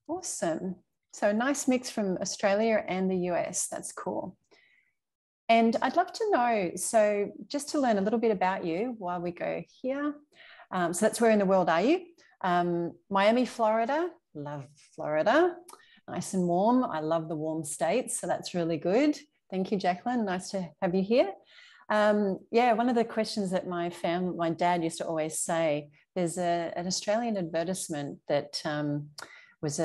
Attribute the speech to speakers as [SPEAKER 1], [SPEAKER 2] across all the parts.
[SPEAKER 1] Awesome. So a nice mix from Australia and the US. That's cool. And I'd love to know, so just to learn a little bit about you while we go here. So that's where in the world are you? Miami, Florida. Love Florida. Nice and warm. I love the warm states, so that's really good. Thank you, Jacqueline. Nice to have you here. Yeah, one of the questions that my dad used to always say, there's an Australian advertisement that was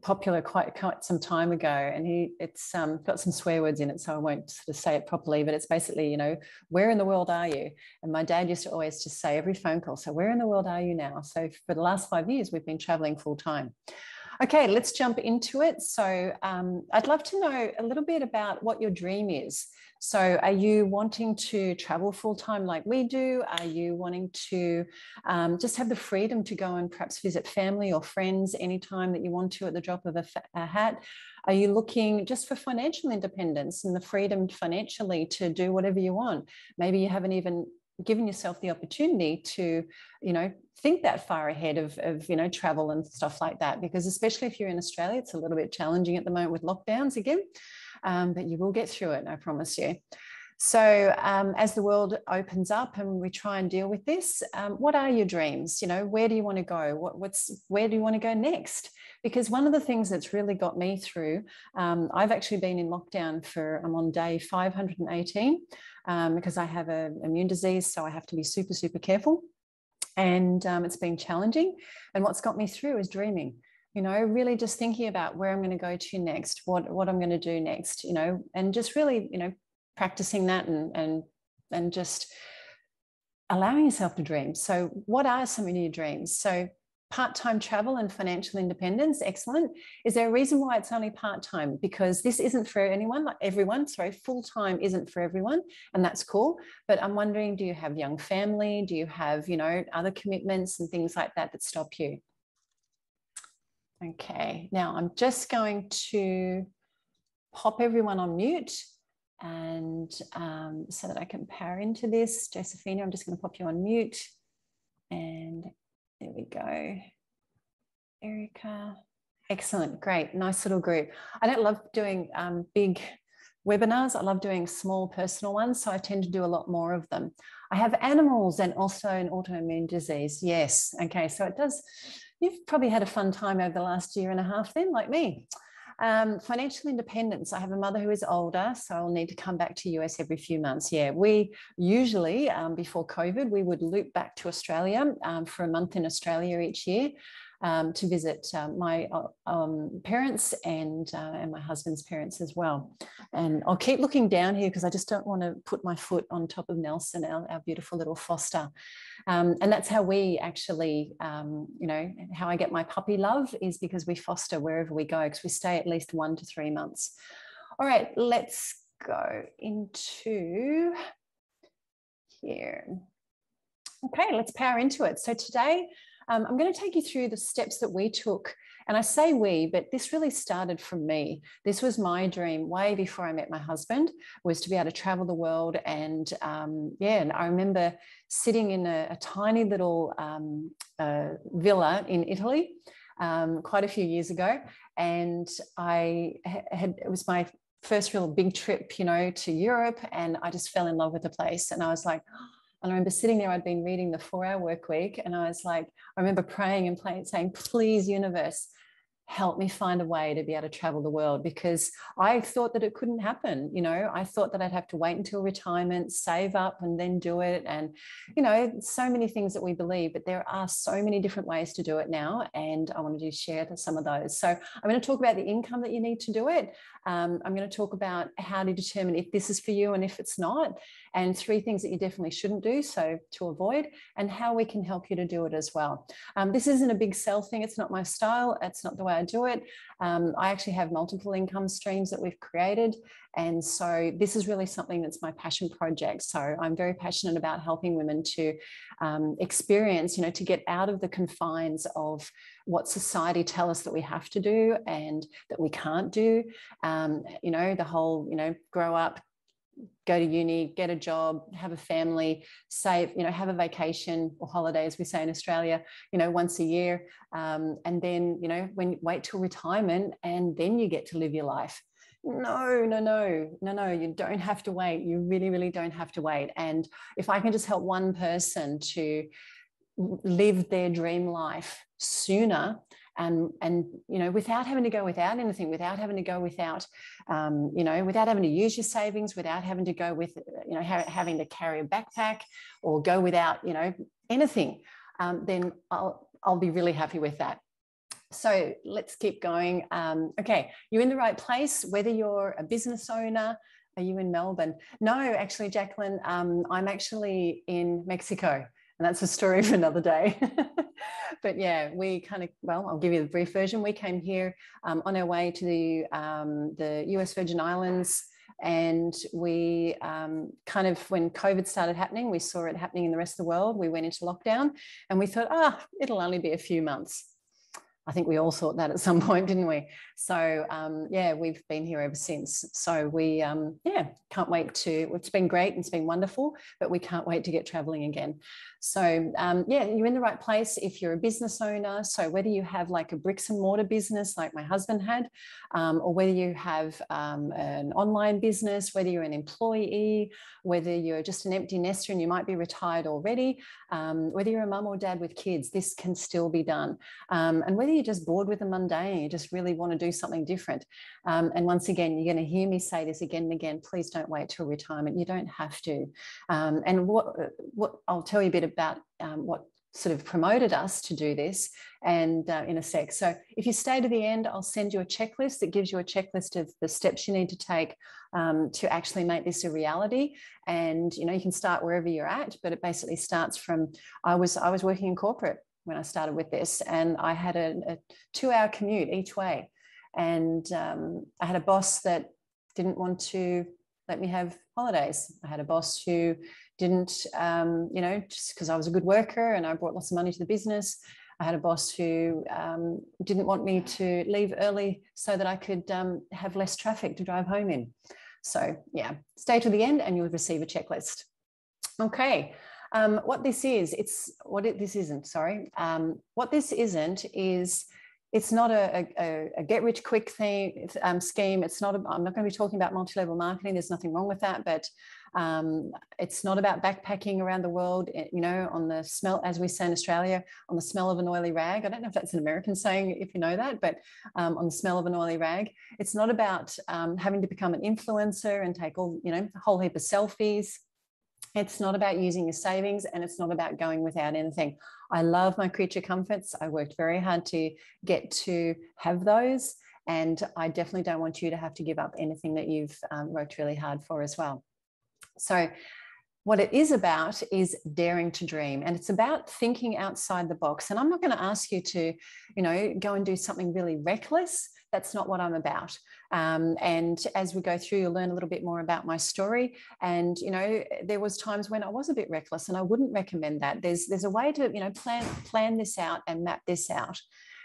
[SPEAKER 1] popular quite some time ago, and it's got some swear words in it, so I won't sort of say it properly, but it's basically, you know, where in the world are you? And my dad used to always just say every phone call, so where in the world are you now? So for the last 5 years, we've been traveling full time. Okay, let's jump into it. So I'd love to know a little bit about what your dream is. So are you wanting to travel full-time like we do? Are you wanting to just have the freedom to go and perhaps visit family or friends anytime that you want to at the drop of a hat? Are you looking just for financial independence and the freedom financially to do whatever you want? Maybe you haven't even given yourself the opportunity to, you know, think that far ahead of you know, travel and stuff like that, because especially if you're in Australia, it's a little bit challenging at the moment with lockdowns again, but you will get through it, I promise you. So as the world opens up and we try and deal with this, what are your dreams? You know, where do you want to go? Where do you want to go next? Because one of the things that's really got me through, I've actually been in lockdown I'm on day 518 because I have an immune disease, so I have to be super, super careful. And it's been challenging. And what's got me through is dreaming. You know, really just thinking about where I'm going to go to next, what I'm going to do next, you know, and just really, you know, practicing that and just allowing yourself to dream. So what are some of your dreams? So part-time travel and financial independence, excellent. Is there a reason why it's only part-time? Because this isn't for anyone, like everyone, sorry, full-time isn't for everyone, and that's cool. But I'm wondering, do you have young family? Do you have, you know, other commitments and things like that that stop you? Okay, now I'm just going to pop everyone on mute and so that I can power into this. Josephina, I'm just going to pop you on mute. And there we go. Erica. Excellent. Great. Nice little group. I don't love doing big webinars. I love doing small personal ones. So I tend to do a lot more of them. I have animals and also an autoimmune disease. Yes. Okay. So it does. You've probably had a fun time over the last year and a half then, like me. Financial independence. I have a mother who is older, so I'll need to come back to US every few months. Yeah, we usually, before COVID, we would loop back to Australia for a month in Australia each year to visit my parents and my husband's parents as well. And I'll keep looking down here because I just don't want to put my foot on top of Nelson, our beautiful little foster. And that's how we actually, you know, how I get my puppy love is because we foster wherever we go, because we stay at least 1 to 3 months. All right, let's go into here. Okay, let's power into it. So today, I'm going to take you through the steps that we took. And I say we, but this really started from me. This was my dream way before I met my husband, was to be able to travel the world. And yeah, and I remember sitting in a tiny little villa in Italy quite a few years ago. And it was my first real big trip, you know, to Europe. And I just fell in love with the place. And I was like, and I remember sitting there, I'd been reading the 4-Hour Workweek, and I was like, I remember praying and saying, please, universe, help me find a way to be able to travel the world, because I thought that it couldn't happen. You know, I thought that I'd have to wait until retirement, save up and then do it. And, you know, so many things that we believe, but there are so many different ways to do it now. And I wanted to share some of those. So I'm going to talk about the income that you need to do it. I'm going to talk about how to determine if this is for you and if it's not, and 3 things that you definitely shouldn't do, so to avoid, and how we can help you to do it as well. This isn't a big sell thing. It's not my style. It's not the way I do it. I actually have multiple income streams that we've created. And so this is really something that's my passion project. So I'm very passionate about helping women to experience, you know, to get out of the confines of what society tell us that we have to do and that we can't do. You know, the whole, you know, grow up, go to uni, get a job, have a family, save, have a vacation or holiday, as we say in Australia, once a year. And then, wait till retirement and then you get to live your life. No, you don't have to wait. You really, really don't have to wait. And if I can just help one person to live their dream life sooner, and without having to go without anything, without having to go without without having to use your savings, without having to go with having to carry a backpack or go without anything, then I'll be really happy with that. So let's keep going. Okay, you're in the right place, whether you're a business owner. Are you in Melbourne? No, actually, Jacqueline, I'm actually in Mexico. And that's a story for another day. But yeah, we I'll give you the brief version. We came here on our way to the US Virgin Islands. And we when COVID started happening, we saw it happening in the rest of the world. We went into lockdown and we thought, it'll only be a few months. I think we all thought that at some point, didn't we? So yeah, we've been here ever since. So we can't wait to, it's been great and it's been wonderful, but we can't wait to get traveling again. So yeah, you're in the right place if you're a business owner. So whether you have like a bricks and mortar business like my husband had, or whether you have an online business, whether you're an employee, whether you're just an empty nester and you might be retired already, whether you're a mum or dad with kids, this can still be done. And whether you're just bored with the mundane, you just really want to do something different. And once again, you're going to hear me say this again and again, please don't wait till retirement. You don't have to. And what I'll tell you a bit about what sort of promoted us to do this and in a sec. So if you stay to the end, I'll send you a checklist that gives you a checklist of the steps you need to take to actually make this a reality. And, you can start wherever you're at, but it basically starts from, I was working in corporate when I started with this, and I had a 2-hour commute each way. And I had a boss that didn't want to let me have holidays. I had a boss who didn't, just because I was a good worker and I brought lots of money to the business. I had a boss who didn't want me to leave early so that I could have less traffic to drive home in. So yeah, stay to the end and you'll receive a checklist. Okay. What this isn't is, it's not a get rich quick scheme. It's not. I'm not going to be talking about multi-level marketing. There's nothing wrong with that, but it's not about backpacking around the world. On the smell, as we say in Australia, on the smell of an oily rag. I don't know if that's an American saying, if you know that, but on the smell of an oily rag. It's not about having to become an influencer and take a whole heap of selfies. It's not about using your savings, and it's not about going without anything. I love my creature comforts. I worked very hard to get to have those, and I definitely don't want you to have to give up anything that you've worked really hard for as well. So what it is about is daring to dream, and it's about thinking outside the box. And I'm not going to ask you to, go and do something really reckless. That's not what I'm about. And as we go through, you'll learn a little bit more about my story. And, there was times when I was a bit reckless, and I wouldn't recommend that. There's a way to, plan this out and map this out.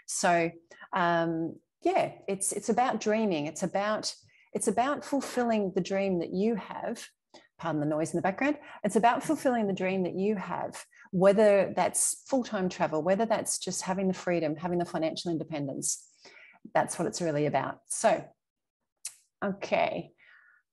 [SPEAKER 1] So, yeah, it's about dreaming. It's about fulfilling the dream that you have. Pardon the noise in the background. It's about fulfilling the dream that you have, whether that's full-time travel, whether that's just having the freedom, having the financial independence. That's what it's really about. So, okay,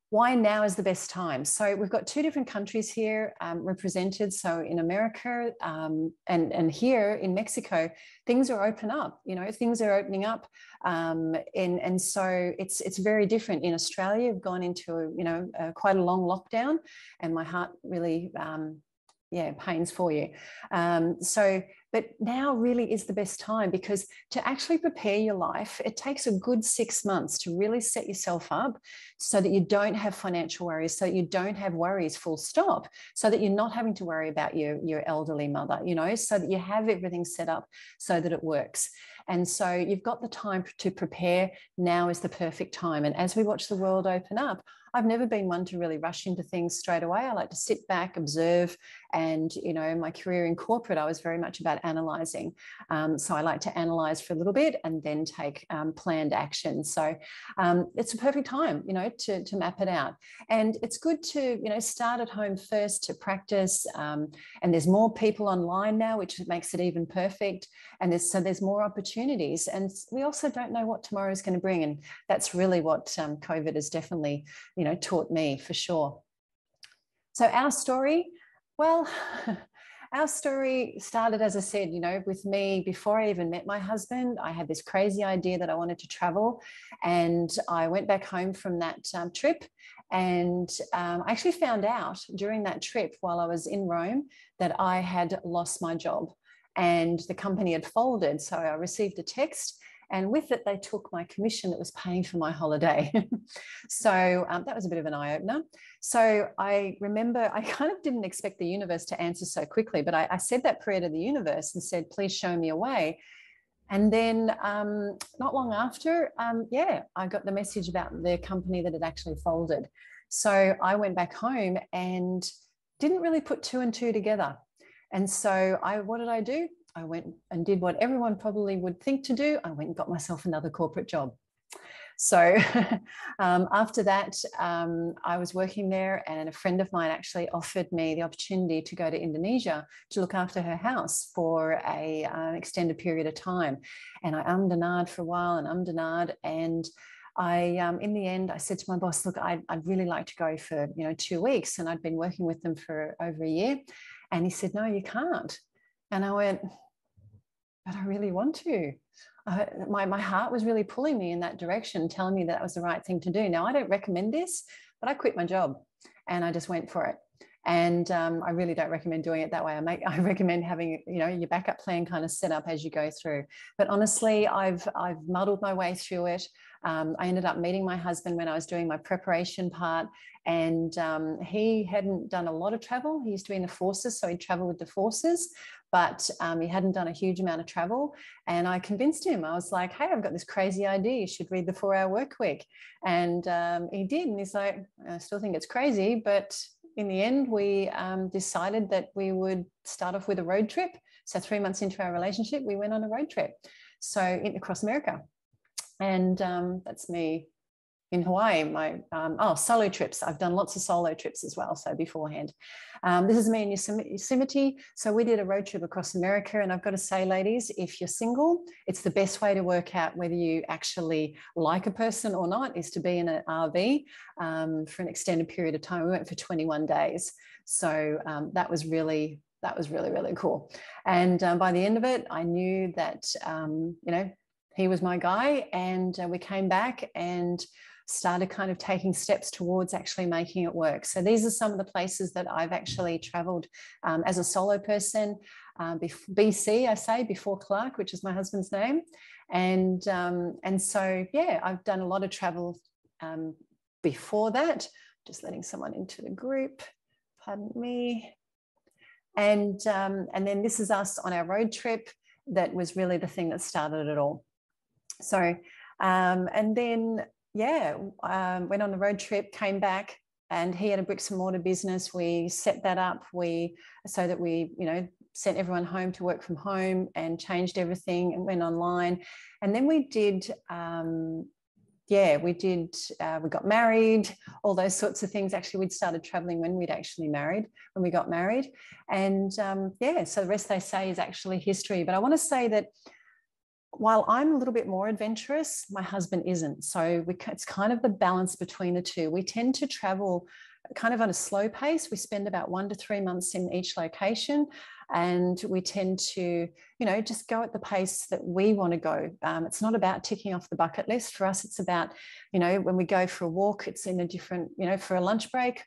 [SPEAKER 1] why now is the best time? So we've got 2 different countries here represented. So in America and here in Mexico, things are opening up. Things are opening up, and so it's very different. In Australia, we've gone into quite a long lockdown, and my heart really pains for you. But now really is the best time, because to actually prepare your life, it takes a good 6 months to really set yourself up so that you don't have financial worries, so that you don't have worries, full stop, so that you're not having to worry about your elderly mother, so that you have everything set up so that it works. And so you've got the time to prepare. Now is the perfect time. And as we watch the world open up, I've never been one to really rush into things straight away. I like to sit back, observe, and, you know, my career in corporate, I was very much about analysing. So I like to analyse for a little bit and then take planned action. So it's a perfect time, you know, to map it out. And it's good to, you know, start at home first to practice. And there's more people online now, which makes it even perfect. And there's more opportunities. And we also don't know what tomorrow is going to bring. And that's really what COVID has definitely, you know, taught me for sure. So our story, well, our story started, as I said, you know, with me before I even met my husband. I had this crazy idea that I wanted to travel, and I went back home from that trip. And I actually found out during that trip while I was in Rome that I had lost my job and the company had folded. So I received a text, and with it, they took my commission that was paying for my holiday. So that was a bit of an eye-opener. So I remember I kind of didn't expect the universe to answer so quickly, but I said that prayer to the universe and said, please show me a way. And then not long after, yeah, I got the message about the company that had actually folded. So I went back home and didn't really put two and two together. And so what did I do? I went and did what everyone probably would think to do. I went and got myself another corporate job. So after that, I was working there, and a friend of mine actually offered me the opportunity to go to Indonesia to look after her house for an extended period of time. And I ummed and ahed for a while and ummed and ahed. And in the end, I said to my boss, look, I'd really like to go for, you know, 2 weeks. And I'd been working with them for over a year. And he said, no, you can't. And I went, but I really want to. My heart was really pulling me in that direction, telling me that was the right thing to do. Now, I don't recommend this, but I quit my job and I just went for it. And I really don't recommend doing it that way. I recommend having, you know, your backup plan kind of set up as you go through. But honestly, I've muddled my way through it. I ended up meeting my husband when I was doing my preparation part, and he hadn't done a lot of travel. He used to be in the forces, so he'd travel with the forces, but he hadn't done a huge amount of travel. And I convinced him. I was like, hey, I've got this crazy idea. You should read the 4-Hour Work Week. And he did. And he's like, I still think it's crazy, but in the end, we decided that we would start off with a road trip. So 3 months into our relationship, we went on a road trip. So across America. And that's me in Hawaii. My solo trips. I've done lots of solo trips as well. So beforehand, this is me in Yosemite. So we did a road trip across America. And I've got to say, ladies, if you're single, it's the best way to work out whether you actually like a person or not, is to be in an RV for an extended period of time. We went for 21 days. So that was really, really cool. And by the end of it, I knew that, you know, he was my guy. And we came back and started kind of taking steps towards actually making it work. So these are some of the places that I've actually traveled as a solo person. BC, I say, before Clark, which is my husband's name. And so, yeah, I've done a lot of travel before that. Just letting someone into the group, pardon me. And then this is us on our road trip. That was really the thing that started it all. So, and then, yeah, went on the road trip, came back, and he had a bricks and mortar business. We set that up so that we, you know, sent everyone home to work from home and changed everything and went online. And then we did, we got married, all those sorts of things. Actually, we'd started traveling when we got married. And so the rest, they say, is actually history. But I want to say that while I'm a little bit more adventurous, my husband isn't. So it's kind of the balance between the two. We tend to travel kind of on a slow pace. We spend about 1 to 3 months in each location, and we tend to, you know, just go at the pace that we want to go. It's not about ticking off the bucket list. For us, it's about, you know, when we go for a walk, it's in a different, you know, for a lunch break,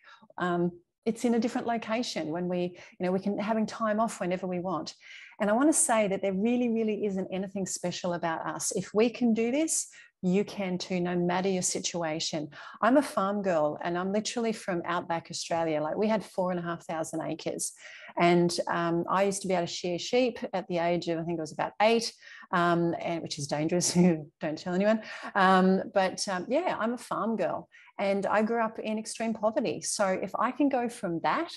[SPEAKER 1] it's in a different location. When we can having time off whenever we want. And I want to say that there really, really isn't anything special about us. If we can do this, you can too, no matter your situation. I'm a farm girl and I'm literally from outback Australia. Like we had 4,500 acres. And I used to be able to shear sheep at the age of, I think it was about 8, and which is dangerous. Don't tell anyone. Yeah, I'm a farm girl and I grew up in extreme poverty. So if I can go from that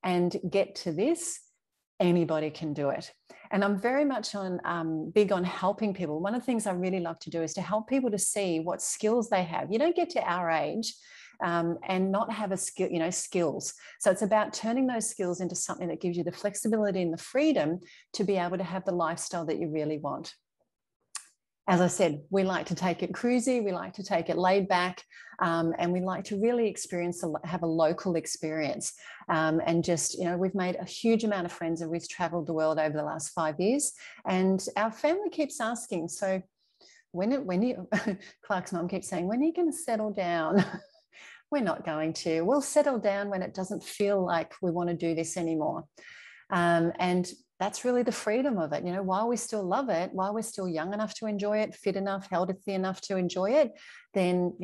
[SPEAKER 1] and get to this, anybody can do it. And I'm very much big on helping people. One of the things I really love to do is to help people to see what skills they have. You don't get to our age and not have a skill, skills. So it's about turning those skills into something that gives you the flexibility and the freedom to be able to have the lifestyle that you really want. As I said, we like to take it cruisy, we like to take it laid back, and we like to really have a local experience. And just, we've made a huge amount of friends and we've traveled the world over the last 5 years. And our family keeps asking, so Clark's mum keeps saying, when are you going to settle down? We're not going to. We'll settle down when it doesn't feel like we want to do this anymore. And that's really the freedom of it. While we still love it, while we're still young enough to enjoy it, fit enough, healthy enough to enjoy it, then,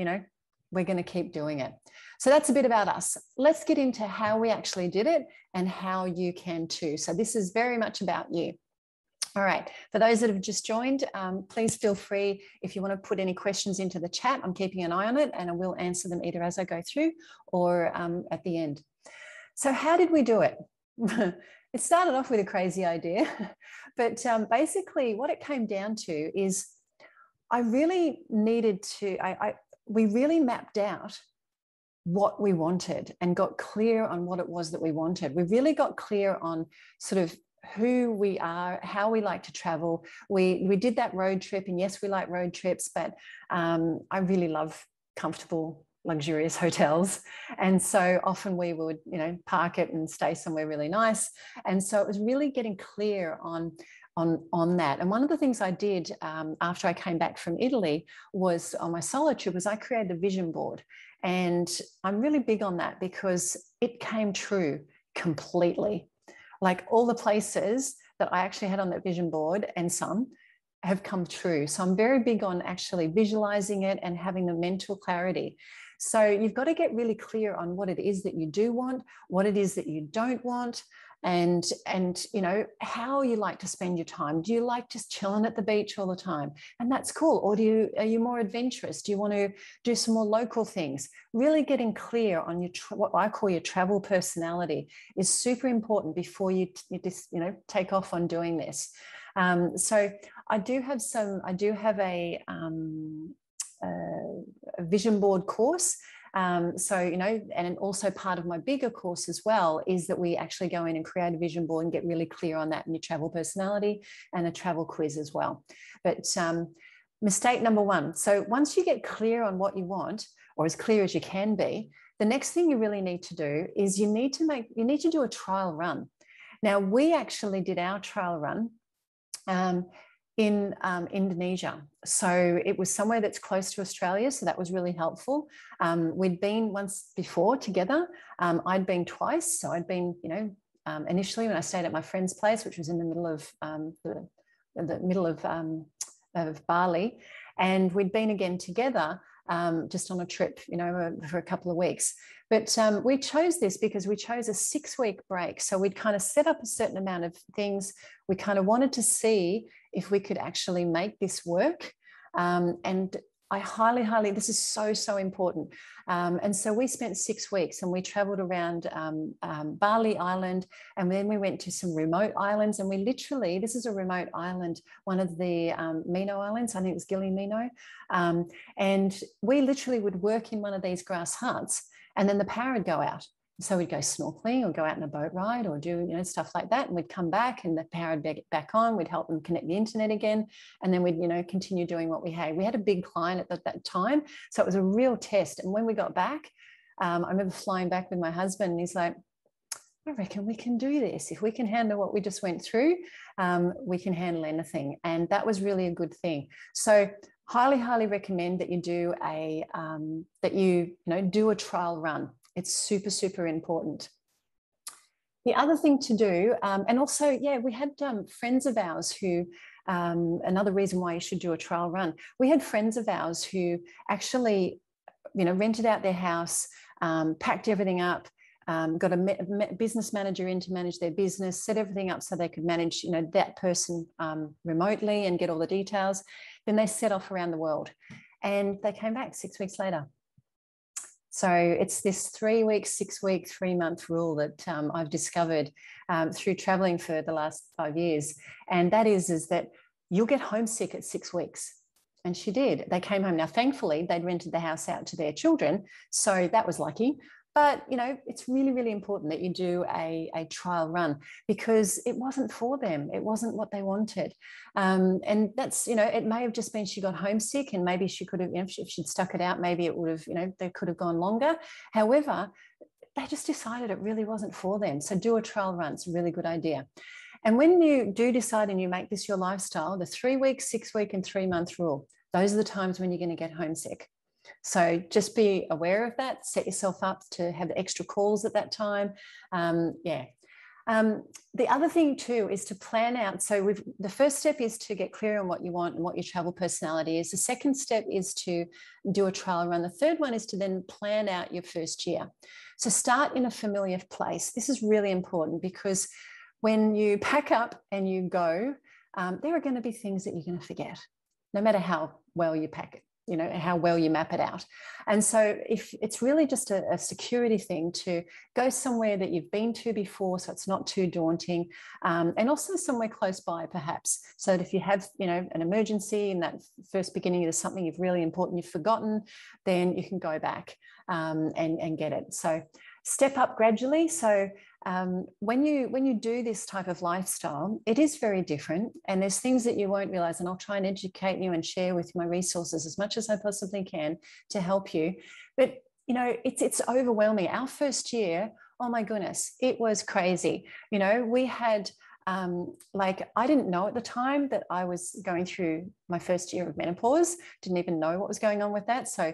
[SPEAKER 1] we're going to keep doing it. So that's a bit about us. Let's get into how we actually did it and how you can too. So this is very much about you. All right, for those that have just joined, please feel free if you want to put any questions into the chat. I'm keeping an eye on it and I will answer them either as I go through or at the end. So how did we do it? It started off with a crazy idea, but basically what it came down to is I really needed to, we really mapped out what we wanted and got clear on what it was that we wanted. We really got clear on sort of who we are, how we like to travel. We did that road trip, and yes, we like road trips, but I really love comfortable, luxurious hotels. And so often we would, park it and stay somewhere really nice. And so it was really getting clear on that. And one of the things I did after I came back from Italy was on my solo trip was I created a vision board. And I'm really big on that because it came true completely. Like all the places that I actually had on that vision board and some have come true. So I'm very big on actually visualizing it and having the mental clarity. So you've got to get really clear on what it is that you do want, what it is that you don't want, and how you like to spend your time. Do you like just chilling at the beach all the time? And that's cool. Or are you more adventurous? Do you want to do some more local things? Really getting clear on what I call your travel personality is super important before you just take off on doing this. So I do have a vision board course. And also part of my bigger course as well is that we actually go in and create a vision board and get really clear on that in your travel personality and a travel quiz as well. But mistake number 1. So once you get clear on what you want, or as clear as you can be, the next thing you really need to do is you need to do a trial run. Now, we actually did our trial run in Indonesia. So it was somewhere that's close to Australia. So that was really helpful. We'd been once before together. I'd been twice. So I'd been, initially when I stayed at my friend's place, which was in the middle of Bali. And we'd been again together just on a trip, for a couple of weeks. But we chose this because we chose a 6-week break. So we'd kind of set up a certain amount of things. We kind of wanted to see if we could actually make this work. And I highly, this is so important. And so we spent 6 weeks and we traveled around Bali Island, and then we went to some remote islands, and we literally, this is a remote island, one of the Mino Islands, I think it was Gili Mino. And we literally would work in one of these grass huts, and then the power would go out. So we'd go snorkeling or go out on a boat ride or do stuff like that, and we'd come back and the power would get back on. We'd help them connect the internet again, and then we'd continue doing what we had. We had a big client at that time, so it was a real test. And when we got back, I remember flying back with my husband, and he's like, I reckon we can do this. If we can handle what we just went through, we can handle anything. And that was really a good thing. So highly recommend that you do do a trial run. It's super important. The other thing to do, and also, we had friends of ours who another reason why you should do a trial run. We had friends of ours who actually, rented out their house, packed everything up, got a business manager in to manage their business, set everything up so they could manage, that person remotely and get all the details. Then they set off around the world and they came back 6 weeks later. So it's this 3 week, 6 week, 3 month rule that I've discovered through traveling for the last 5 years. And that is that you'll get homesick at 6 weeks. And she did. They came home. Now, thankfully, they'd rented the house out to their children. So that was lucky. But, it's really, really important that you do a trial run because it wasn't for them. It wasn't what they wanted. And that's, it may have just been she got homesick and maybe she could have, if she'd stuck it out, maybe it would have, they could have gone longer. However, they just decided it really wasn't for them. So do a trial run. It's a really good idea. And when you do decide and you make this your lifestyle, the 3 week, 6 week and 3 month rule, those are the times when you're going to get homesick. So just be aware of that. Set yourself up to have extra calls at that time. The other thing too is to plan out. So the first step is to get clear on what you want and what your travel personality is. The second step is to do a trial run. The third one is to then plan out your first year. So start in a familiar place. This is really important because when you pack up and you go, there are going to be things that you're going to forget, no matter how well you pack it. How well you map it out. And so if it's really just a security thing to go somewhere that you've been to before, so it's not too daunting, and also somewhere close by perhaps, so that if you have, an emergency in that first beginning, there's something really important you've forgotten, then you can go back and get it. So step up gradually. So when you do this type of lifestyle, it is very different. And there's things that you won't realize. And I'll try and educate you and share with my resources as much as I possibly can to help you. But, it's overwhelming. Our first year, oh my goodness, it was crazy. We had, I didn't know at the time that I was going through my first year of menopause, didn't even know what was going on with that. So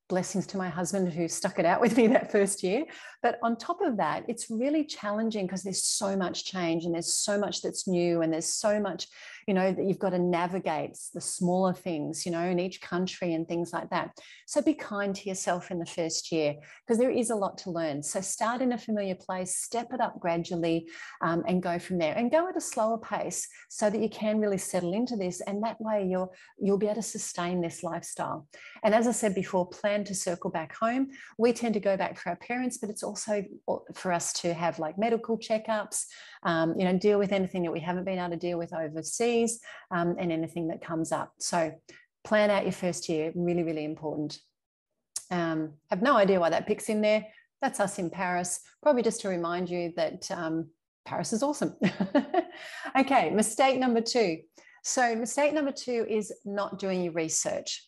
[SPEAKER 1] blessings to my husband who stuck it out with me that first year. But on top of that, it's really challenging because there's so much change and there's so much that's new and there's so much, that you've got to navigate the smaller things, in each country and things like that. So be kind to yourself in the first year because there is a lot to learn. So start in a familiar place, step it up gradually and go from there and go at a slower pace so that you can really settle into this. And that way you'll be able to sustain this lifestyle. And as I said before, plan to circle back home. We tend to go back for our parents, but it's also for us to have like medical checkups, deal with anything that we haven't been able to deal with overseas, and anything that comes up. So plan out your first year, really, really important. Have no idea why that pick's in there. That's us in Paris, probably just to remind you that Paris is awesome. Okay, mistake number 2. So mistake number 2 is not doing your research.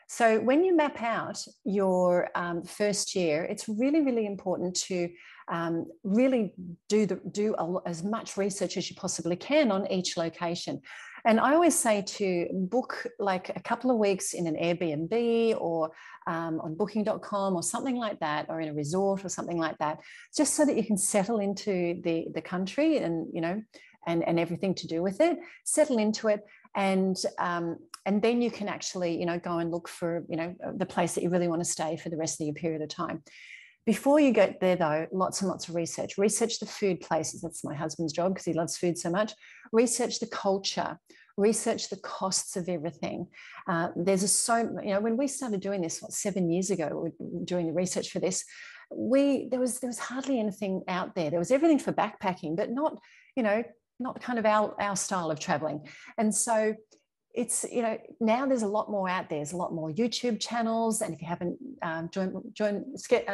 [SPEAKER 1] So when you map out your first year, it's really, really important to really do as much research as you possibly can on each location. And I always say to book like a couple of weeks in an Airbnb or on booking.com or something like that, or in a resort or something like that, just so that you can settle into the country and, and everything to do with it, settle into it. And then you can actually, go and look for, the place that you really want to stay for the rest of your period of time. Before you get there, though, lots and lots of research. Research the food places. That's my husband's job because he loves food so much. Research the culture. Research the costs of everything. When we started doing this, 7 years ago, doing the research for this, there was hardly anything out there. There was everything for backpacking, but not kind of our style of traveling. And so it's, now there's a lot more out there. There's a lot more YouTube channels. And if you haven't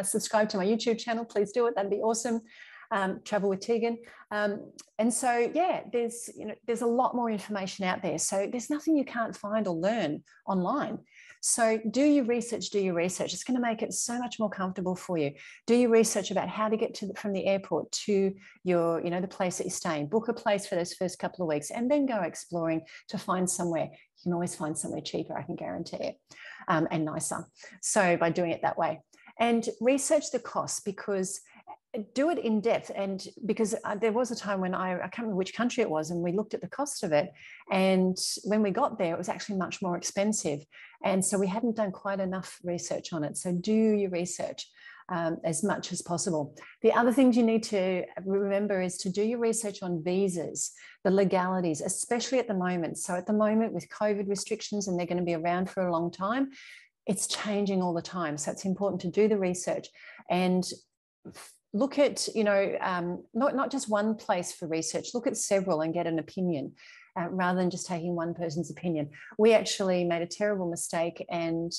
[SPEAKER 1] subscribed to my YouTube channel, please do it. That'd be awesome. Travel with Tegan. And so, yeah, there's a lot more information out there. So there's nothing you can't find or learn online. So do your research. It's going to make it so much more comfortable for you. Do your research about how to get from the airport to your, the place that you're staying. Book a place for those first couple of weeks and then go exploring to find somewhere. You can always find somewhere cheaper, I can guarantee it, and nicer. So by doing it that way. And research the costs, because do it in depth. And because there was a time when I can't remember which country it was, and we looked at the cost of it. And when we got there, it was actually much more expensive. And so we hadn't done quite enough research on it. So do your research as much as possible. The other things you need to remember is to do your research on visas, the legalities, especially at the moment. So at the moment with COVID restrictions, and they're going to be around for a long time, it's changing all the time. So it's important to do the research and look at, you know, not just one place for research, look at several and get an opinion rather than just taking one person's opinion. We actually made a terrible mistake, and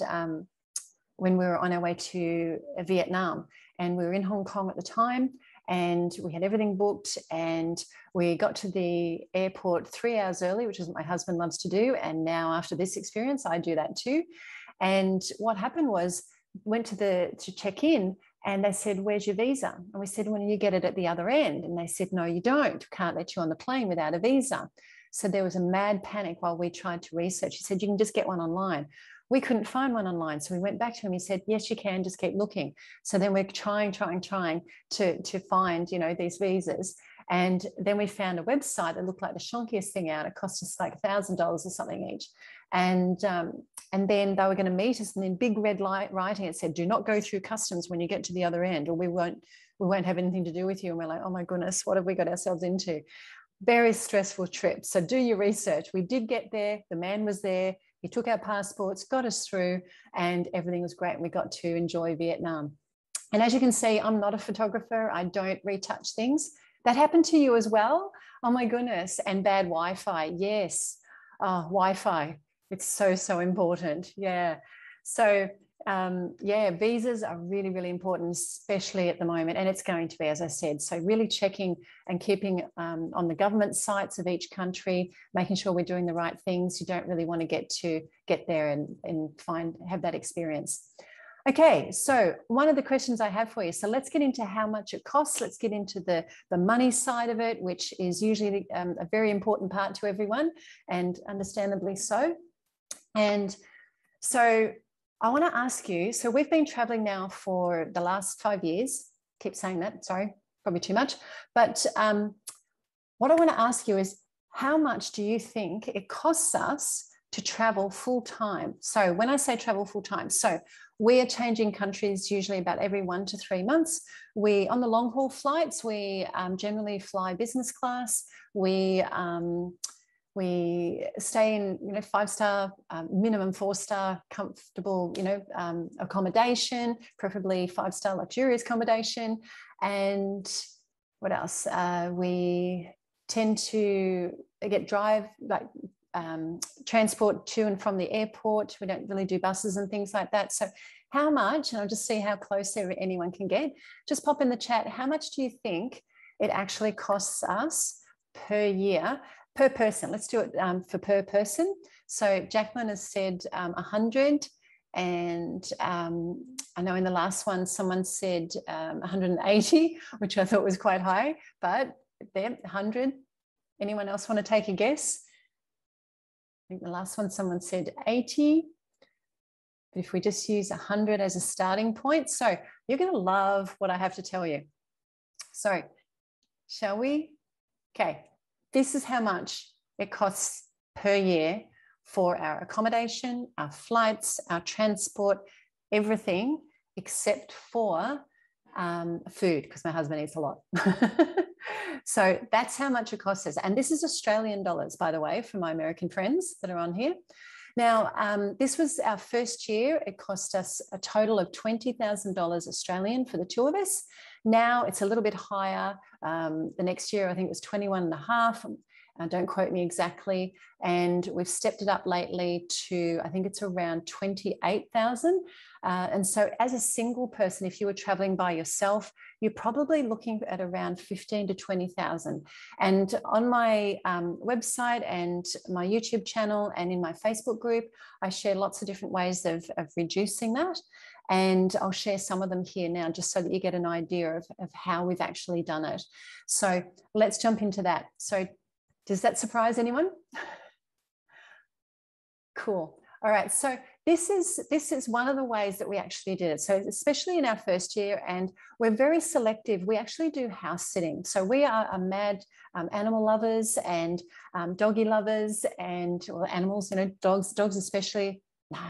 [SPEAKER 1] when we were on our way to Vietnam, and we were in Hong Kong at the time, and we had everything booked, and we got to the airport 3 hours early, which is what my husband loves to do. And now after this experience, I do that too. And what happened was, went to check in, and they said, "Where's your visa?" And we said, "Well, you get it at the other end." And they said, "No, you don't. Can't let you on the plane without a visa." So there was a mad panic while we tried to research. He said, "You can just get one online." We couldn't find one online. So we went back to him. He said, "Yes, you can, just keep looking." So then we're trying to find, you know, these visas. And then we found a website that looked like the shonkiest thing out. It cost us like $1,000 or something each. And then they were going to meet us, and in big red light writing, it said, "Do not go through customs when you get to the other end, or we won't have anything to do with you." And we're like, "Oh my goodness, what have we got ourselves into?" Very stressful trip. So do your research. We did get there. The man was there. He took our passports, got us through, and everything was great. And we got to enjoy Vietnam. And as you can see, I'm not a photographer. I don't retouch things. That happened to you as well? Oh my goodness. And bad Wi-Fi. Yes. Oh, Wi-Fi. It's so, so important. Yeah. So yeah, visas are really, really important, especially at the moment. And it's going to be, as I said, so really checking and keeping on the government sites of each country, making sure we're doing the right things. You don't really want to get there and have that experience. Okay, so one of the questions I have for you, so let's get into how much it costs. Let's get into the money side of it, which is usually a very important part to everyone, and understandably so. And so I want to ask you, so we've been traveling now for the last 5 years. Keep saying that, sorry, probably too much. But what I want to ask you is, how much do you think it costs us to travel full time? So when I say travel full time, so we are changing countries usually about every 1 to 3 months. On the long haul flights, we generally fly business class. We stay in, 5-star, minimum 4-star comfortable, accommodation, preferably 5-star luxurious accommodation. And what else? We tend to transport to and from the airport. We don't really do buses and things like that. So how much, and I'll just see how close anyone can get, just pop in the chat, how much do you think it actually costs us per year, per person? Let's do it for per person. So Jacqueline has said 100, and I know in the last one someone said 180, which I thought was quite high, but there, 100. Anyone else want to take a guess? I think the last one someone said 80. But if we just use 100 as a starting point, so you're going to love what I have to tell you. So shall we? Okay, this is how much it costs per year for our accommodation, our flights, our transport, everything except for food, because my husband eats a lot. So that's how much it costs us. And this is Australian dollars, by the way, for my American friends that are on here. Now, this was our first year. It cost us a total of $20,000 Australian for the two of us. Now it's a little bit higher. The next year, I think it was 21.5. Don't quote me exactly. And we've stepped it up lately to, I think it's around 28,000. And so as a single person, if you were traveling by yourself, you're probably looking at around 15 to 20,000. And on my website and my YouTube channel and in my Facebook group, I share lots of different ways of reducing that. And I'll share some of them here now, just so that you get an idea of how we've actually done it. So let's jump into that. So does that surprise anyone? Cool. All right, so this is one of the ways that we actually did it. So especially in our first year, and we're very selective. We actually do house sitting. So we are mad animal lovers and doggy lovers and animals, you know, dogs especially.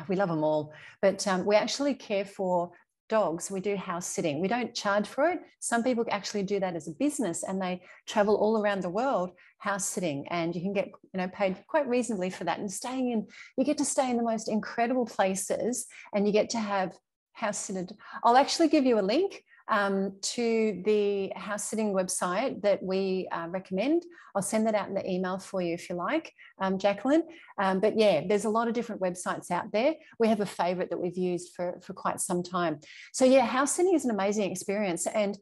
[SPEAKER 1] We love them all, but we actually care for dogs. We do house sitting. We don't charge for it. Some people actually do that as a business, and they travel all around the world house sitting, and you can get, you know, paid quite reasonably for that. And staying in, you get to stay in the most incredible places, and you get to have house sitted. I'll actually give you a link to the house sitting website that we recommend. I'll send that out in the email for you if you like, Jacqueline. But yeah, there's a lot of different websites out there. We have a favorite that we've used for quite some time. So yeah, house sitting is an amazing experience, and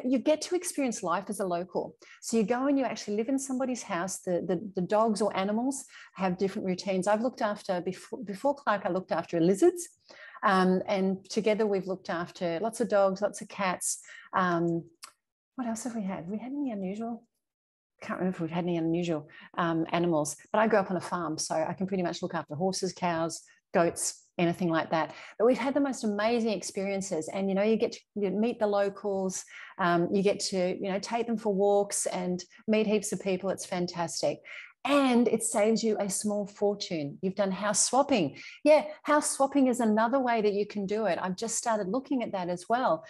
[SPEAKER 1] you get to experience life as a local. So you go and you actually live in somebody's house. The dogs or animals have different routines. I've looked after, before Clark, I looked after lizards. And together we've looked after lots of dogs, lots of cats. What else have we had? Have we had any unusual? I can't remember if we've had any unusual animals, but I grew up on a farm, so I can pretty much look after horses, cows, goats, anything like that. But we've had the most amazing experiences, and you know, you get to meet the locals, you get to, you know, take them for walks and meet heaps of people. It's fantastic. And it saves you a small fortune. You've done house swapping. Yeah, house swapping is another way that you can do it. I've just started looking at that as well,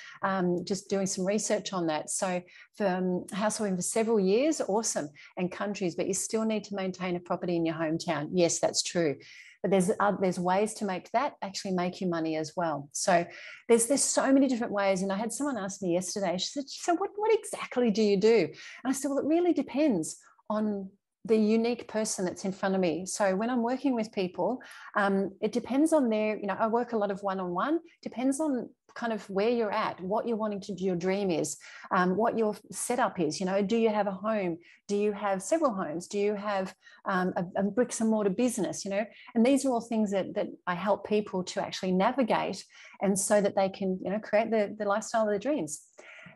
[SPEAKER 1] just doing some research on that. So for house swapping for several years, awesome, and countries, but you still need to maintain a property in your hometown. Yes, that's true. But there's ways to make that actually make you money as well. So there's so many different ways. And I had someone ask me yesterday, she said, so what exactly do you do? And I said, well, it really depends on the unique person that's in front of me. So when I'm working with people, it depends on their, you know, I work a lot of one-on-one, depends on kind of where you're at, what you're wanting to do, your dream is, what your setup is. You know, do you have a home? Do you have several homes? Do you have a bricks and mortar business? You know, and these are all things that I help people to actually navigate, and so that they can, you know, create the lifestyle of their dreams.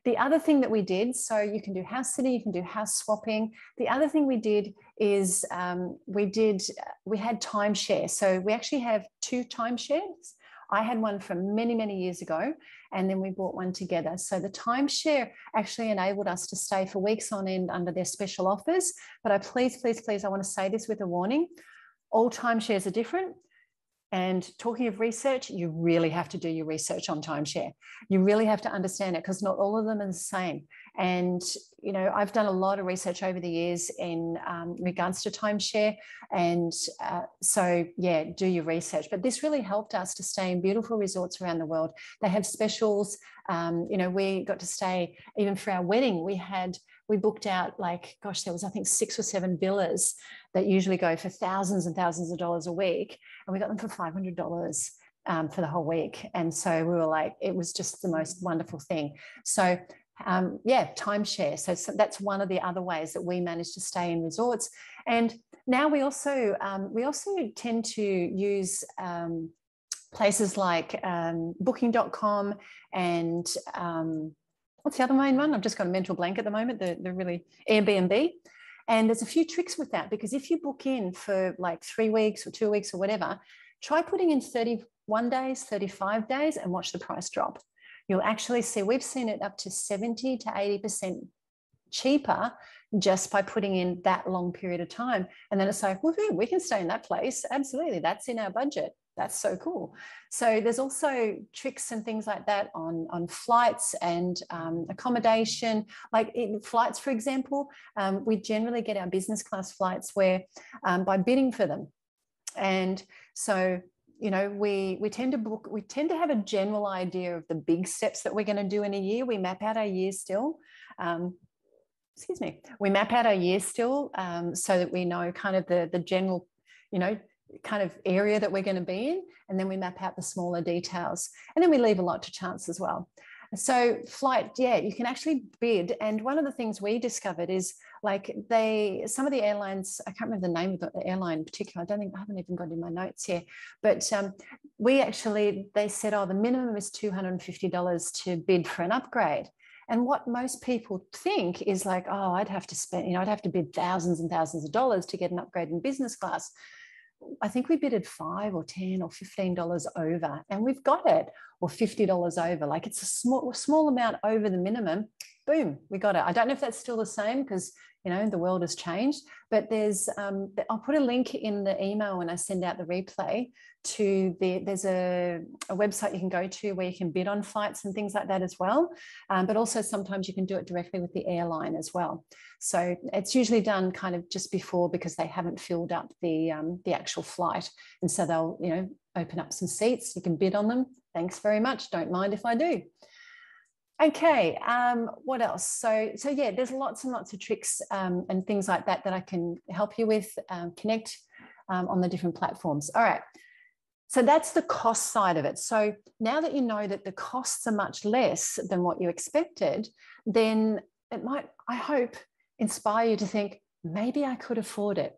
[SPEAKER 1] The other thing that we did, so you can do house sitting, you can do house swapping. The other thing we did is we had timeshare. So we actually have 2 timeshares. I had one from many, many years ago, and then we bought one together. So the timeshare actually enabled us to stay for weeks on end under their special offers. But I please, I want to say this with a warning. All timeshares are different. And talking of research, you really have to do your research on timeshare. You really have to understand it, because not all of them are the same. And, you know, I've done a lot of research over the years in regards to timeshare. And so, yeah, do your research. But this really helped us to stay in beautiful resorts around the world. They have specials. You know, we got to stay, even for our wedding, we booked out, like, gosh, there was, I think, 6 or 7 villas that usually go for thousands and thousands of dollars a week. And we got them for $500 for the whole week. And so we were like, it was just the most wonderful thing. So yeah, timeshare. So that's one of the other ways that we manage to stay in resorts. And now we also tend to use places like booking.com and what's the other main one? I've just got a mental blank at the moment. The really Airbnb. And there's a few tricks with that, because if you book in for like 3 weeks or 2 weeks or whatever, try putting in 31 days, 35 days, and watch the price drop. You'll actually see, we've seen it up to 70 to 80% cheaper just by putting in that long period of time. And then it's like, woohoo, we can stay in that place. Absolutely. That's in our budget. That's so cool. So there's also tricks and things like that on flights and accommodation. Like in flights, for example, we generally get our business class flights where by bidding for them. And so, you know, we tend to have a general idea of the big steps that we're going to do in a year. We map out our year still. We map out our year still so that we know kind of the general, you know, kind of area that we're going to be in, and then we map out the smaller details, and then we leave a lot to chance as well. So flight, yeah, you can actually bid. And one of the things we discovered is, like, some of the airlines, I can't remember the name of the airline in particular, I haven't even got it in my notes here, but they said, oh, the minimum is $250 to bid for an upgrade. And what most people think is like, oh, I'd have to bid thousands and thousands of dollars to get an upgrade in business class. I think we bidded $5 or $10 or $15 over, and we've got it, or $50 over. Like, it's a small amount over the minimum. Boom, we got it. I don't know if that's still the same, because, you know, the world has changed, but there's, I'll put a link in the email when I send out the replay to there's a website you can go to where you can bid on flights and things like that as well. But also sometimes you can do it directly with the airline as well. So it's usually done kind of just before, because they haven't filled up the actual flight. And so they'll, you know, open up some seats. You can bid on them. Thanks very much. Don't mind if I do. Okay, what else? So yeah, there's lots and lots of tricks and things like that that I can help you with, connect on the different platforms. All right, so that's the cost side of it. So now that you know that the costs are much less than what you expected, then it might, I hope, inspire you to think, maybe I could afford it.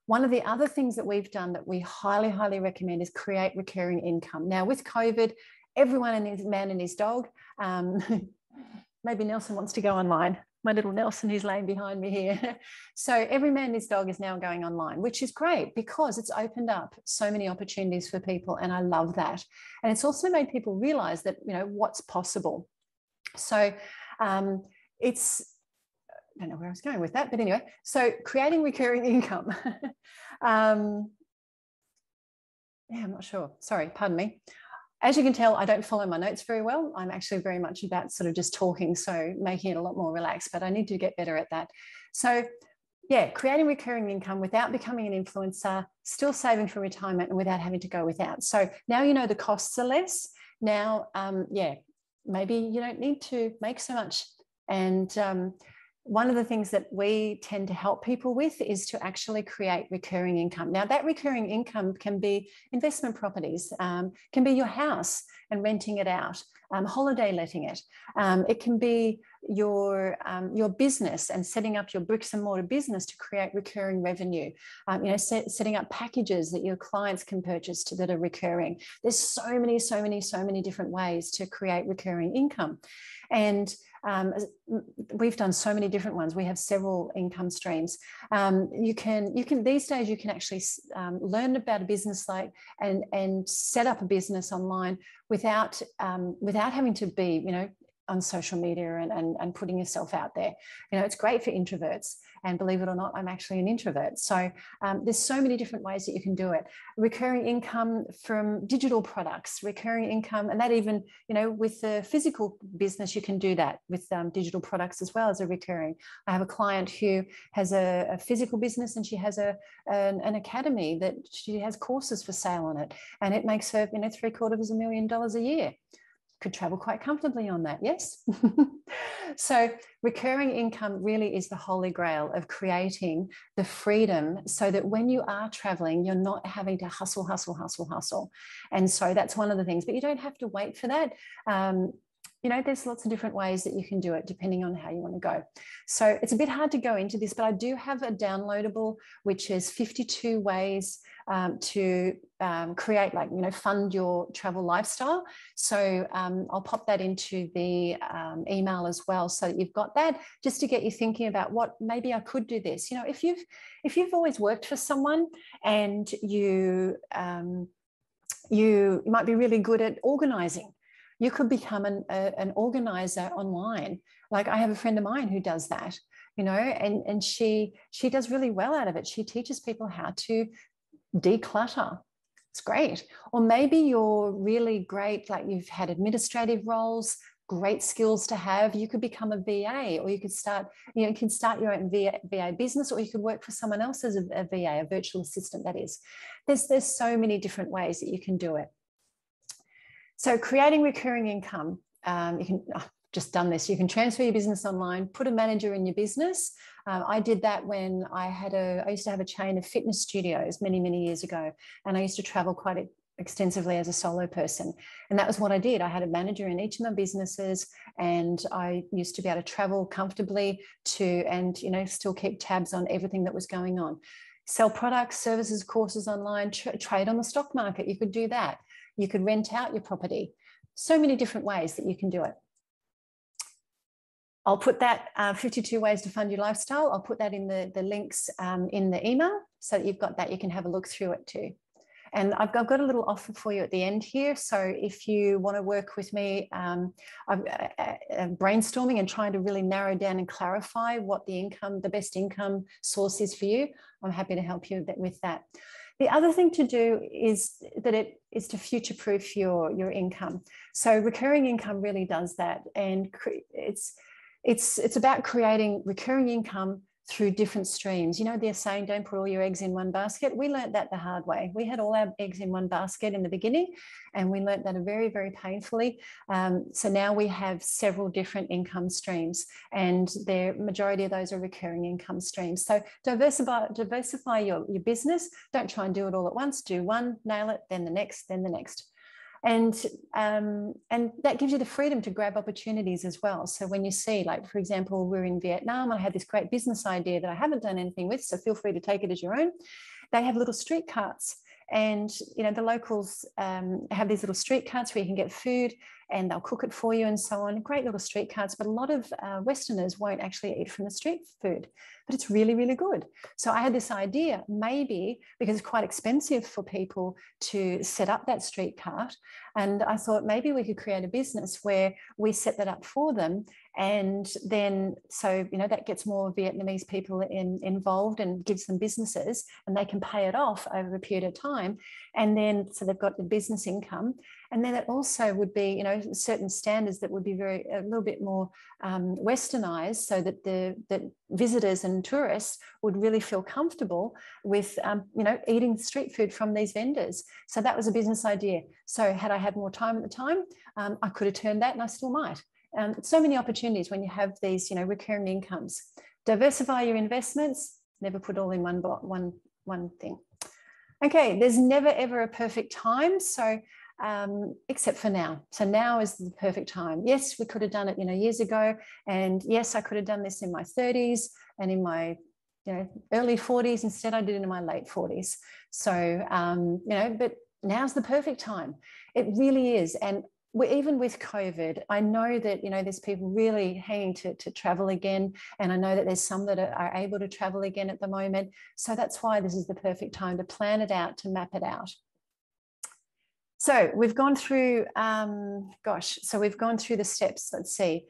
[SPEAKER 1] One of the other things that we've done that we highly, highly recommend is create recurring income. Now, with COVID, everyone and his man and his dog, maybe Nelson wants to go online. My little Nelson, who's laying behind me here. So every man and his dog is now going online, which is great, because it's opened up so many opportunities for people, and I love that. And it's also made people realize that, you know, what's possible. So it's, I don't know where I was going with that, but anyway, so creating recurring income. Yeah, I'm not sure. Sorry, pardon me. As you can tell, I don't follow my notes very well. I'm actually very much about sort of just talking, so making it a lot more relaxed, but I need to get better at that. So yeah, creating recurring income without becoming an influencer, still saving for retirement, and without having to go without. So now you know the costs are less. Now, yeah, maybe you don't need to make so much. And one of the things that we tend to help people with is to actually create recurring income. Now, that recurring income can be investment properties, can be your house and renting it out, holiday letting it. It can be your business and setting up your bricks and mortar business to create recurring revenue. You know, setting up packages that your clients can purchase that are recurring. There's so many different ways to create recurring income. And we've done so many different ones. We have several income streams. You can these days you can actually learn about a business and set up a business online without having to be, you know, on social media and putting yourself out there. You know, it's great for introverts, and believe it or not, I'm actually an introvert. So there's so many different ways that you can do it. Recurring income from digital products, recurring income, and that even, you know, with the physical business, you can do that with digital products as well as a recurring. I have a client who has a physical business, and she has an academy that she has courses for sale on it, and it makes her, you know, $750,000 a year. Could travel quite comfortably on that, yes? So recurring income really is the holy grail of creating the freedom so that when you are traveling, you're not having to hustle. And so that's one of the things, but you don't have to wait for that. You know, there's lots of different ways that you can do it depending on how you want to go. So it's a bit hard to go into this, but I do have a downloadable, which is 52 ways to create, like, you know, fund your travel lifestyle. So I'll pop that into the email as well, so that you've got that, just to get you thinking about what maybe I could do this. You know, if you've always worked for someone and you might be really good at organizing, you could become an organizer online. Like, I have a friend of mine who does that, you know, and she does really well out of it. She teaches people how to declutter. It's great. Or maybe you're really great, like you've had administrative roles, great skills to have. You could become a VA, or you could start, you know, you can start your own VA business, or you could work for someone else as a VA, a virtual assistant, that is. There's so many different ways that you can do it. So creating recurring income, you can, just done this, you can transfer your business online, put a manager in your business. I did that when I used to have a chain of fitness studios many years ago, and I used to travel quite extensively as a solo person. And that was what I did. I had a manager in each of my businesses, and I used to be able to travel comfortably and, you know, still keep tabs on everything that was going on. Sell products, services, courses online, trade on the stock market. You could do that. You could rent out your property. So many different ways that you can do it. I'll put that 52 ways to fund your lifestyle. I'll put that in the links in the email, so that you've got that. You can have a look through it too. And I've got a little offer for you at the end here. So if you want to work with me, I'm brainstorming and trying to really narrow down and clarify what the best income source is for you, I'm happy to help you with that. The other thing to do is to future-proof your income. So recurring income really does that, and it's about creating recurring income through different streams. You know, they're saying don't put all your eggs in one basket. We learned that the hard way. We had all our eggs in one basket in the beginning, and we learned that very, very painfully. So now we have several different income streams, and the majority of those are recurring income streams. So diversify your business. Don't try and do it all at once. Do one, nail it, then the next, then the next. And that gives you the freedom to grab opportunities as well. So when you see, like, for example, we're in Vietnam, I had this great business idea that I haven't done anything with, so feel free to take it as your own. They have little street carts, and, you know, the locals have these little street carts where you can get food and they'll cook it for you and so on. Great little street carts, but a lot of Westerners won't actually eat from the street food, but it's really, really good. So I had this idea, maybe because it's quite expensive for people to set up that street cart, and I thought maybe we could create a business where we set that up for them, and then, so, you know, that gets more Vietnamese people involved and gives them businesses, and they can pay it off over a period of time, and then so they've got the business income. And then it also would be, you know, certain standards that would be a little bit more westernized, so that the visitors and tourists would really feel comfortable with, you know, eating street food from these vendors. So that was a business idea. So had I had more time at the time, I could have turned that, and I still might. So many opportunities when you have these, you know, recurring incomes. Diversify your investments. Never put all in one thing. Okay, there's never ever a perfect time. So except for now. So now is the perfect time. Yes, we could have done it, you know, years ago. And yes, I could have done this in my 30s and in my, you know, early 40s. Instead, I did it in my late 40s. So, you know, but now's the perfect time. It really is. And even with COVID, I know that, you know, there's people really hanging to travel again. And I know that there's some that are able to travel again at the moment. So that's why this is the perfect time to plan it out, to map it out. So we've gone through, so we've gone through the steps. Let's see.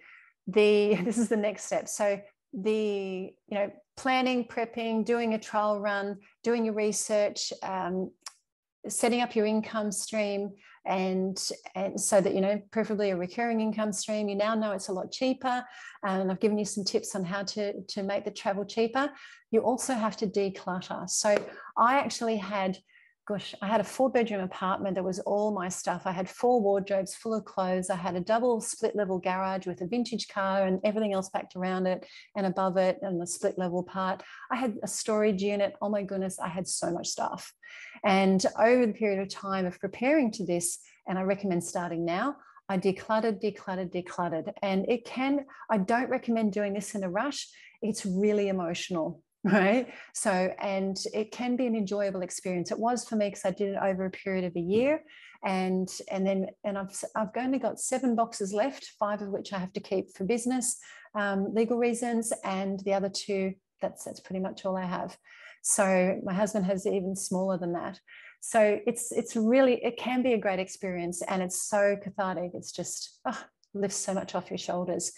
[SPEAKER 1] This is the next step. So you know, planning, prepping, doing a trial run, doing your research, setting up your income stream, and so that, you know, preferably a recurring income stream. You now know it's a lot cheaper, and I've given you some tips on how to make the travel cheaper. You also have to declutter. So I actually had, I had a 4-bedroom apartment that was all my stuff. I had 4 wardrobes full of clothes. I had a double split level garage with a vintage car and everything else packed around it and above it, and the split level part. I had a storage unit. Oh my goodness, I had so much stuff. And over the period of time of preparing to this, and I recommend starting now, I decluttered. And I don't recommend doing this in a rush. It's really emotional. Right. So, and it can be an enjoyable experience. It was for me, because I did it over a period of a year, and I've only got 7 boxes left, 5 of which I have to keep for business, legal reasons, and the other 2, that's pretty much all I have. So my husband has even smaller than that. So it's really, it can be a great experience, and it's so cathartic. It's just lifts so much off your shoulders.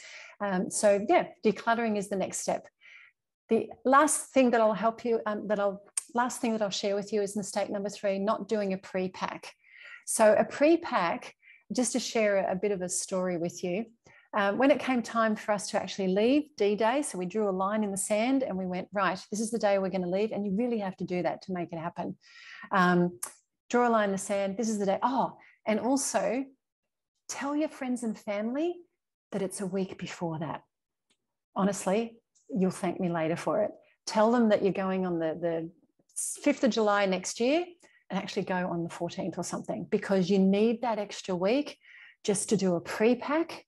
[SPEAKER 1] So yeah, decluttering is the next step. The last thing that I'll help you, last thing that I'll share with you is mistake number 3, not doing a pre-pack. So a pre-pack, just to share a bit of a story with you, when it came time for us to actually leave D-Day, so we drew a line in the sand and we went, right, this is the day we're going to leave, and you really have to do that to make it happen. Draw a line in the sand, this is the day. Oh, and also tell your friends and family that it's a week before that. Honestly, you'll thank me later for it. Tell them that you're going on the 5th of July next year, and actually go on the 14th or something, because you need that extra week just to do a pre-pack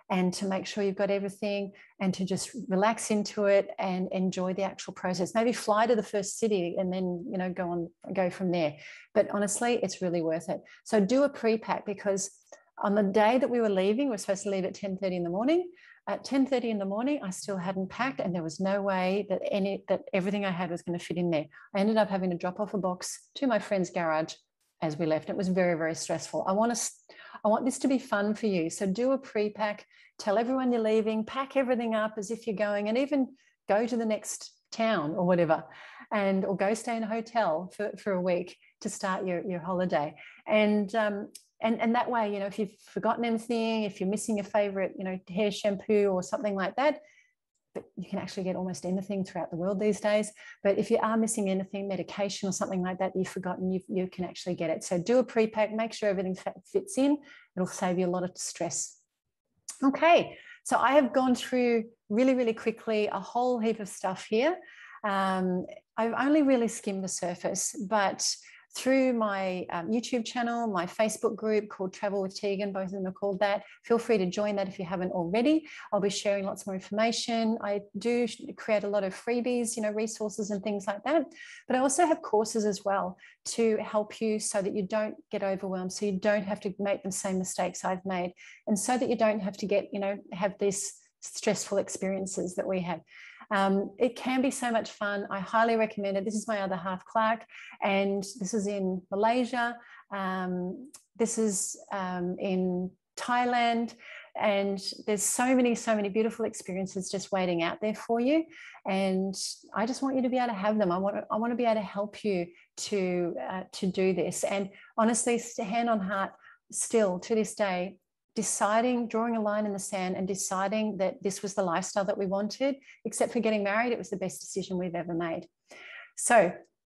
[SPEAKER 1] and to make sure you've got everything, and to just relax into it and enjoy the actual process. Maybe fly to the first city and then, you know, go from there. But honestly, it's really worth it. So do a pre-pack, because on the day that we were leaving, we're supposed to leave at 10:30 in the morning. at 10:30 in the morning, I still hadn't packed, and there was no way that everything I had was going to fit in there. I ended up having to drop off a box to my friend's garage as we left. It was very, very stressful. I want this to be fun for you. So do a pre-pack, tell everyone you're leaving, pack everything up as if you're going, and even go to the next town or whatever, or go stay in a hotel for a week to start your holiday. And that way, if you've forgotten anything, if you're missing your favorite, hair shampoo or something like that, but you can actually get almost anything throughout the world these days. But if you are missing anything, medication or something like that you've forgotten, you can actually get it. So do a pre-pack, make sure everything fits in. It'll save you a lot of stress. Okay, so I have gone through really, really quickly a whole heap of stuff here. I've only really skimmed the surface, but through my YouTube channel, my Facebook group called Travel with Tegan, both of them are called that. Feel free to join that if you haven't already. I'll be sharing lots more information. I do create a lot of freebies, resources and things like that. But I also have courses as well to help you so that you don't get overwhelmed, so you don't have to make the same mistakes I've made, and so that you don't have to get, have these stressful experiences that we had. It can be so much fun. I highly recommend it. This is my other half, Clark, and this is in Malaysia. This is in Thailand, and there's so many beautiful experiences just waiting out there for you. And I just want you to be able to have them. I want to be able to help you to do this. And honestly, hand on heart, still to this day, drawing a line in the sand and deciding that this was the lifestyle that we wanted, except for getting married, it was the best decision we've ever made. So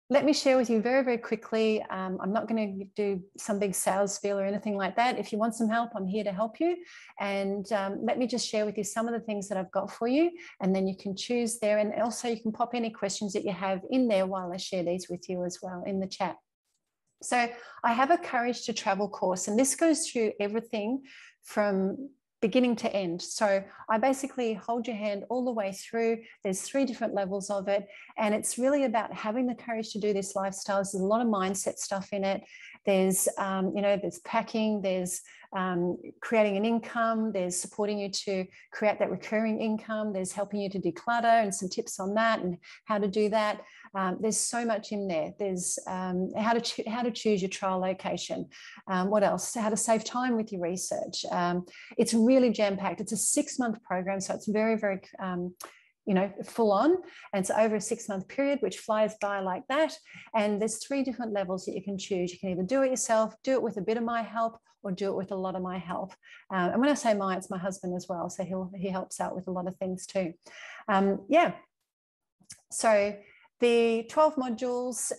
[SPEAKER 1] let me share with you very, very quickly. I'm not going to do some big sales spiel or anything like that. If you want some help, I'm here to help you. And let me just share with you some of the things that I've got for you, and then you can choose there. And also you can pop any questions that you have in there while I share these with you as well in the chat. So I have a Courage to Travel course, and this goes through everything from beginning to end. So I basically hold your hand all the way through. There's 3 different levels of it, and it's really about having the courage to do this lifestyle. There's a lot of mindset stuff in it. There's, there's packing, there's creating an income, there's supporting you to create that recurring income, there's helping you to declutter and some tips on that and how to do that. There's so much in there. There's how to choose your trial location. What else? How to save time with your research. It's really jam-packed. It's a 6-month program, so it's very, very full on, and it's over a 6-month period, which flies by like that. And there's 3 different levels that you can choose. You can either do it yourself, do it with a bit of my help, or do it with a lot of my help. And when I say my, it's my husband as well, so he helps out with a lot of things too. So the 12 modules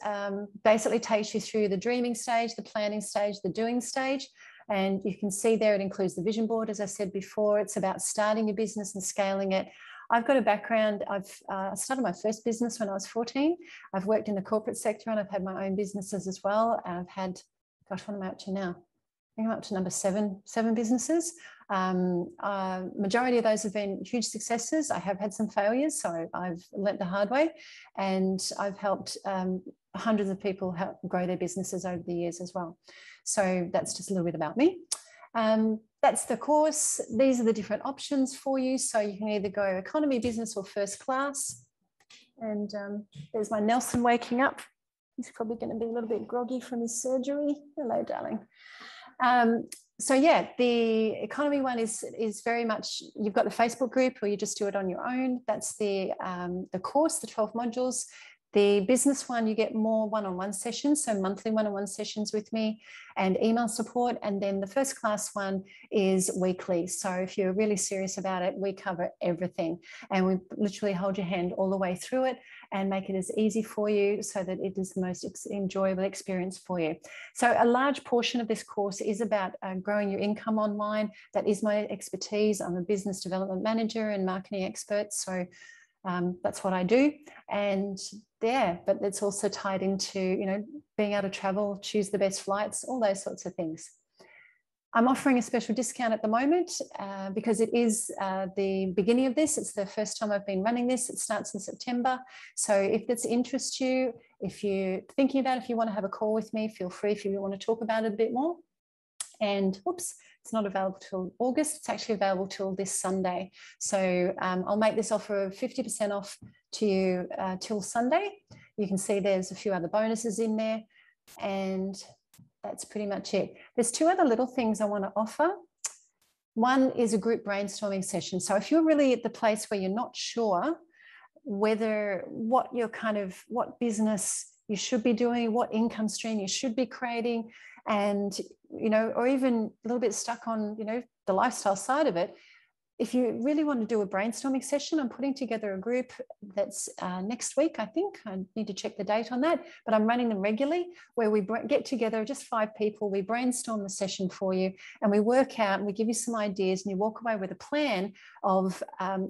[SPEAKER 1] basically takes you through the dreaming stage, the planning stage, the doing stage. And you can see there it includes the vision board, as I said before. It's about starting your business and scaling it. I've got a background. I've started my first business when I was 14. I've worked in the corporate sector, and I've had my own businesses as well. I've had, gosh, what am I up to now? I think I'm up to number seven businesses. Majority of those have been huge successes. I have had some failures, so I've learnt the hard way, and I've helped hundreds of people help grow their businesses over the years as well. So that's just a little bit about me. That's the course. These are the different options for you. So you can either go economy, business, or first class. And there's my Nelson waking up. He's probably going to be a little bit groggy from his surgery. Hello, darling. So yeah, the economy one is very much, you've got the Facebook group, or you just do it on your own. That's the course, the 12 modules. The business one, you get more one-on-one sessions, so monthly one-on-one sessions with me and email support. And then the first class one is weekly. So if you're really serious about it, we cover everything, and we literally hold your hand all the way through it and make it as easy for you so that it is the most enjoyable experience for you. So a large portion of this course is about growing your income online. That is my expertise. I'm a business development manager and marketing expert. So that's what I do. And yeah, but it's also tied into, being able to travel, choose the best flights, all those sorts of things. I'm offering a special discount at the moment because it is the beginning of this. It's the first time I've been running this. It starts in September. So if this interests you, if you're thinking about if you want to have a call with me, feel free if you want to talk about it a bit more. And whoops, it's not available till August. It's actually available till this Sunday. So I'll make this offer of 50% off to you till Sunday. You can see there's a few other bonuses in there, and that's pretty much it. There's two other little things I want to offer. One is a group brainstorming session. So if you're really at the place where you're not sure whether what business you should be doing, what income stream you should be creating, and, or even a little bit stuck on, the lifestyle side of it, if you really want to do a brainstorming session, I'm putting together a group that's next week, I think. I need to check the date on that, but I'm running them regularly, where we get together, just 5 people, we brainstorm the session for you, and we work out and we give you some ideas, and you walk away with a plan of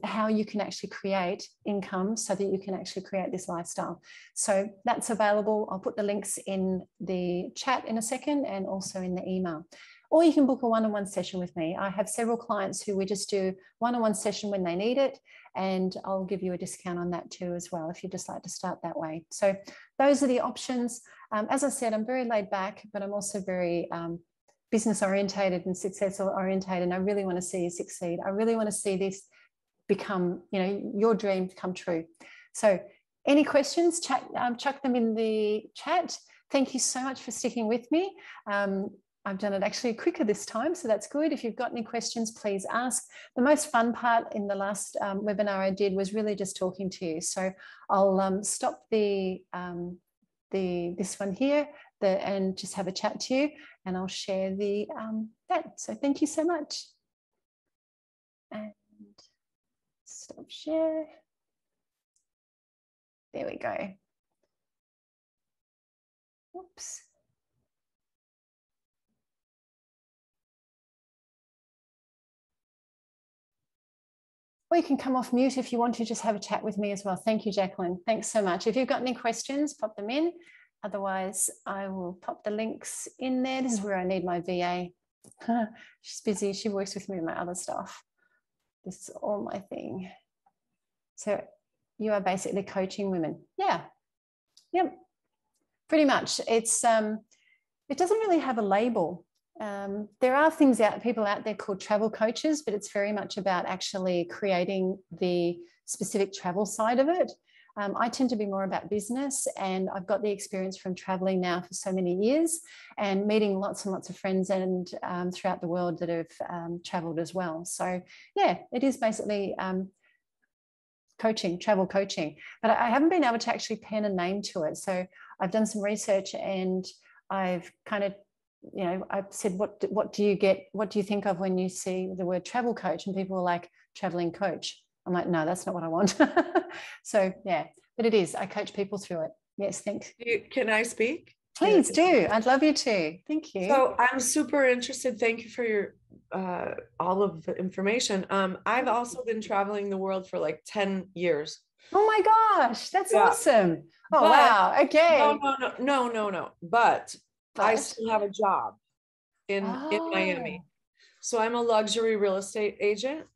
[SPEAKER 1] how you can actually create income so that you can actually create this lifestyle. So that's available. I'll put the links in the chat in a second and also in the email. Or you can book a one-on-one session with me. I have several clients who we just do one-on-one session when they need it, and I'll give you a discount on that too as well if you just like to start that way. So those are the options. As I said, I'm very laid back, but I'm also very business orientated and success orientated, and I really want to see you succeed. I really want to see this become, your dream come true. So any questions, chuck them in the chat. Thank you so much for sticking with me. I've done it actually quicker this time, so that's good. If you've got any questions, please ask. The most fun part in the last webinar I did was really just talking to you. So I'll stop this one here and just have a chat to you, and I'll share that. So thank you so much. And stop share. There we go. Whoops. Or you can come off mute if you want to just have a chat with me as well. Thank you, Jacqueline. Thanks so much. If you've got any questions, pop them in. Otherwise, I will pop the links in there. This is where I need my VA. She's busy. She works with me with my other stuff. This is all my thing. So you are basically coaching women. Yeah. Yep. Pretty much. It doesn't really have a label. There are people out there called travel coaches, but it's very much about actually creating the specific travel side of it. I tend to be more about business, and I've got the experience from traveling now for so many years and meeting lots and lots of friends and throughout the world that have traveled as well. So yeah, it is basically travel coaching, but I haven't been able to actually pen a name to it. So I've done some research, and I've kind of, I've said, what do you think of when you see the word travel coach? And people are like, traveling coach. I'm like, no, that's not what I want. So yeah, but it is. I coach people through it. Yes, thanks.
[SPEAKER 2] Can I speak?
[SPEAKER 1] Please do. I'd love you to. Thank you.
[SPEAKER 2] So I'm super interested. Thank you for your all of the information. I've also been traveling the world for like 10 years.
[SPEAKER 1] Oh my gosh, that's awesome. Oh, but, wow. Okay.
[SPEAKER 2] No. But I still have a job in Miami. So I'm a luxury real estate agent.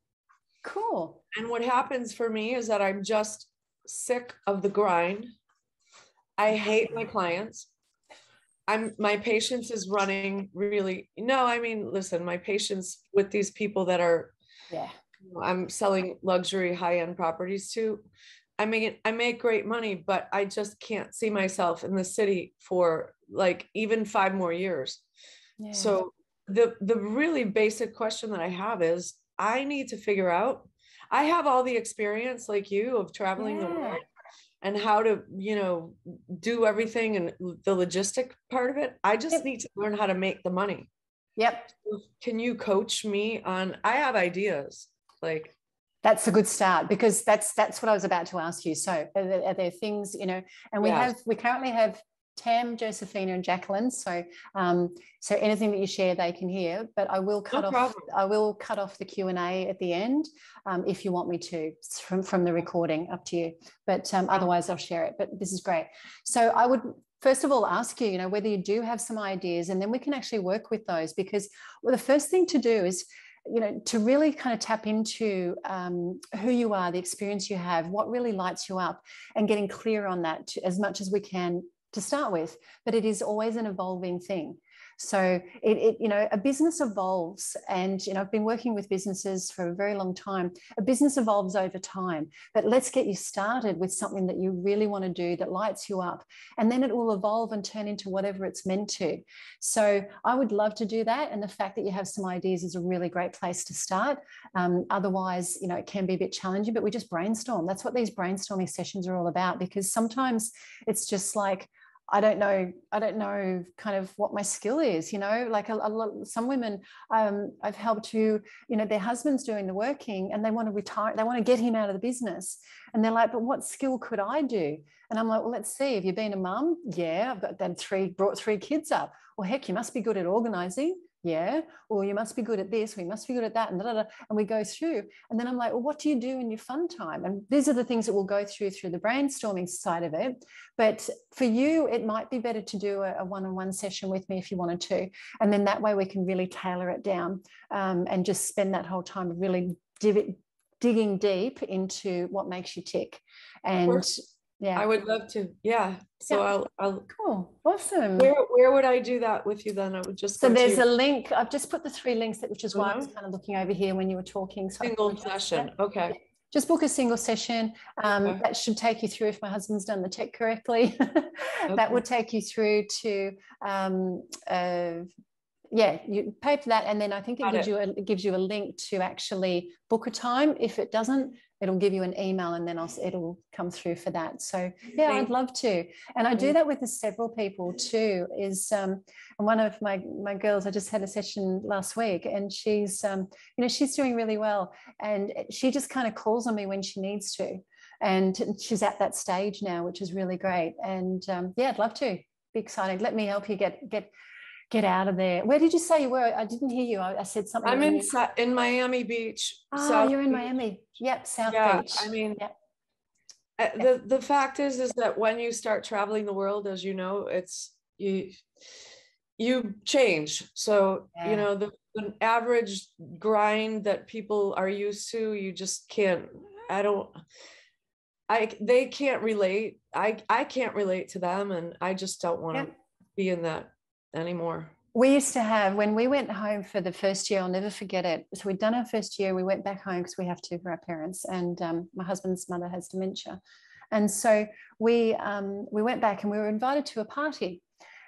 [SPEAKER 1] Cool.
[SPEAKER 2] And what happens for me is that I'm just sick of the grind. I hate my clients. My patience is running really, listen, my patience with these people that are, I'm selling luxury high-end properties to, I make great money, but I just can't see myself in the city for like even 5 more years. Yeah. So the really basic question that I have is, I need to figure out, I have all the experience like you of traveling the world and how to, do everything and the logistic part of it. I just need to learn how to make the money.
[SPEAKER 1] Yep.
[SPEAKER 2] So can you coach me on, I have ideas like.
[SPEAKER 1] That's a good start, because that's what I was about to ask you. So are there things, and we currently have Tam, Josephina, and Jacqueline. So so anything that you share, they can hear. But I will cut off the Q&A at the end if you want me to, from the recording, up to you. But otherwise, I'll share it. But this is great. So I would first of all ask you, whether you do have some ideas, and then we can actually work with those, because the first thing to do is, to really kind of tap into who you are, the experience you have, what really lights you up, and getting clear on that as much as we can to start with. But it is always an evolving thing. So a business evolves, and, I've been working with businesses for a very long time. A business evolves over time, but let's get you started with something that you really want to do that lights you up, and then it will evolve and turn into whatever it's meant to. So I would love to do that. And the fact that you have some ideas is a really great place to start. Otherwise, it can be a bit challenging, but we just brainstorm. That's what these brainstorming sessions are all about, because sometimes it's just like, I don't know kind of what my skill is, like some women I've helped who, their husband's doing the working and they want to retire, they want to get him out of the business. And they're like, but what skill could I do? And I'm like, well, let's see. Have you been a mum? Yeah, I've got brought 3 kids up. Well, heck, you must be good at organizing. Yeah. Or you must be good at this, or you must be good at that, and and we go through. And then I'm like, well, what do you do in your fun time? And these are the things that we'll go through the brainstorming side of it. But for you, it might be better to do a one-on-one session with me if you wanted to. And then that way we can really tailor it down, and just spend that whole time really digging deep into what makes you tick. And yeah,
[SPEAKER 2] I would love to. Yeah. So I'll
[SPEAKER 1] cool. Awesome.
[SPEAKER 2] Where would I do that with you then? I would just
[SPEAKER 1] so there's a link. I've just put the 3 links, which is why I was kind of looking over here when you were talking. So
[SPEAKER 2] single session. Okay.
[SPEAKER 1] Just book a single session. That should take you through, if my husband's done the tech correctly, that would take you through to you pay for that, and then I think it gives you a link to actually book a time. If it doesn't, it'll give you an email, and then it'll come through for that. So yeah, I'd love to. And I do that with several people too. And one of my girls, I just had a session last week, and she's she's doing really well, and she just kind of calls on me when she needs to, and she's at that stage now, which is really great. And I'd love to. Be exciting. Let me help you get out of there. Where did you say you were? I didn't hear you. I said something.
[SPEAKER 2] I'm in Miami Beach.
[SPEAKER 1] Oh, you're in Miami. Yep, South Beach.
[SPEAKER 2] I mean, the fact is that when you start traveling the world, as you know, it's you change. So, the average grind that people are used to, you just can't, they can't relate. I can't relate to them, and I just don't want to be in that anymore.
[SPEAKER 1] We used to have, when we went home for the first year, I'll never forget it. So we'd done our first year, we went back home because we have to for our parents, and my husband's mother has dementia. And so we went back and we were invited to a party.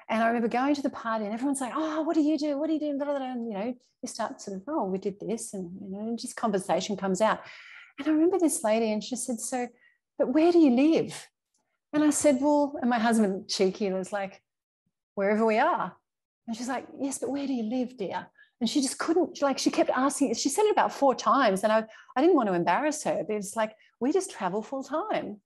[SPEAKER 1] And I remember going to the party and everyone's like, oh, what do you do? What do you do? And, you start sort of, oh, we did this. And, just conversation comes out. And I remember this lady, and she said, so, but where do you live? And I said, well, and my husband, cheeky, was like, wherever we are. And she's like, yes, but where do you live, dear? And she just couldn't, she kept asking. She said it about 4 times, and I didn't want to embarrass her, but it's like, we just travel full time,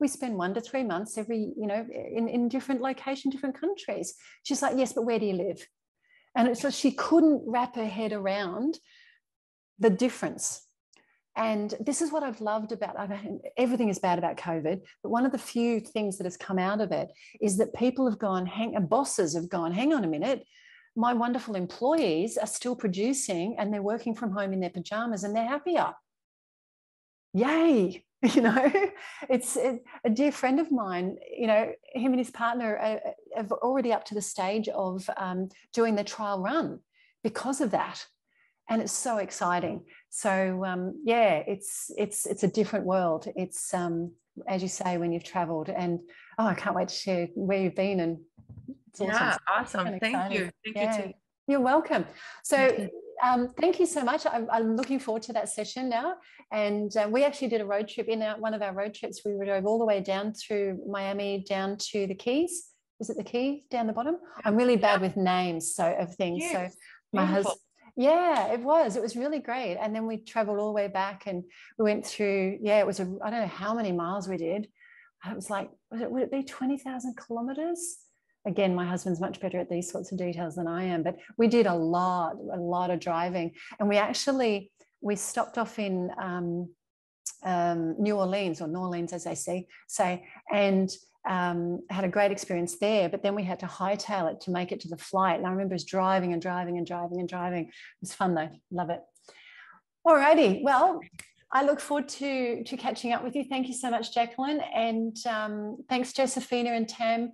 [SPEAKER 1] we spend 1 to 3 months every, in different locations, different countries. She's like, yes, but where do you live? And so she couldn't wrap her head around the difference. And this is what I've loved about, everything is bad about COVID, but one of the few things that has come out of it is that people have gone, bosses have gone, hang on a minute, my wonderful employees are still producing and they're working from home in their pajamas and they're happier. Yay. It's a dear friend of mine, him and his partner are already up to the stage of doing the trial run because of that. And it's so exciting. So it's a different world. It's as you say, when you've traveled, and I can't wait to share where you've been. And it's
[SPEAKER 2] awesome. Thank you. Thank you too.
[SPEAKER 1] You're welcome. So thank you so much. I'm looking forward to that session now. And we actually did a road trip. One of our road trips, we drove all the way down through Miami, down to the Keys. Is it the Keys down the bottom? I'm really bad with names of things. Yes. So my husband. Yeah, it was really great. And then we traveled all the way back, and we went through, it was I don't know how many miles we did. It was like, would it be 20,000 kilometers? Again, my husband's much better at these sorts of details than I am, but we did a lot of driving. And we stopped off in New Orleans, or New Orleans, as they say, and had a great experience there, but then we had to hightail it to make it to the flight. And I remember us driving and driving and driving and driving. It was fun though. Love it. All righty. Well, I look forward to catching up with you. Thank you so much, Jacqueline. And thanks, Josephina and Tam.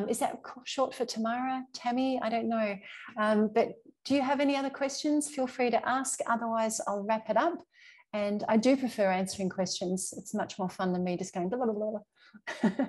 [SPEAKER 1] Is that short for Tamara, Tammy? I don't know. But do you have any other questions? Feel free to ask. Otherwise, I'll wrap it up. And I do prefer answering questions. It's much more fun than me just going blah, blah, blah.